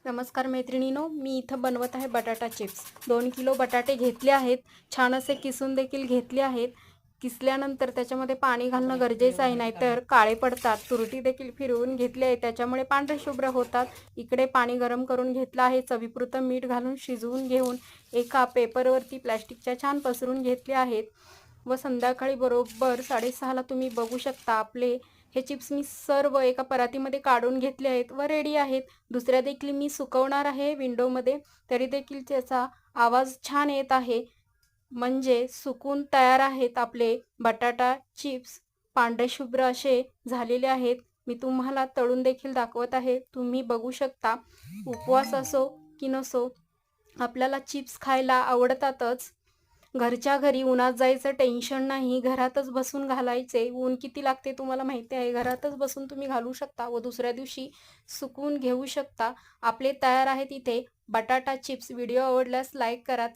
नमस्कार मैत्रिणींनो, मी इथं बनवत आहे बटाटा चिप्स। 2 किलो बटाटे घेतले आहेत, छान असे किसून देखील घेतले आहेत। किसल्यानंतर त्याच्यामध्ये पाणी घालणं गरजेचं आहे, नाहीतर काळे पडतात। तुरटी देखील फिरवून घेतली आहे, त्याच्यामुळे पांढरे शुभ्र होतात। इकडे पाणी गरम करून घेतलं आहे, चवीपुरतं मीठ घालून शिजवून घेऊन एका पेपरवरती प्लास्टिकच्या छान पसरून घेतले आहेत व संध्याकाळी बरोबर 6:30ला तुम्ही बघू शकता आपले हे चिप्स मी सर्व एका परातीमध्ये काढून घेतले आहेत व रेडी आहेत। दुसऱ्या देखील मी सुकवणार आहे विंडोमध्ये, तरी देखील त्याचा आवाज छान येत आहे। म्हणजे सुकून तयार आहेत आपले बटाटा चिप्स, पांढरे शुभ्र असे झालेले आहेत। मी तुम्हाला तळून देखील दाखवत आहे, तुम्ही बघू शकता। उपवास असो की नसो, आपल्याला चिप्स खायला आवडतातच। घरच्या घरी उन्हात जायचं टेन्शन नाही, घरातच बसून घालायचे। ऊन किती लागते तुम्हाला माहिती आहे, घरातच बसून तुम्ही घालू शकता व दुसऱ्या दिवशी सुकवून घेऊ शकता। आपले तयार आहेत इथे बटाटा चिप्स। व्हिडिओ आवडल्यास लाईक करा।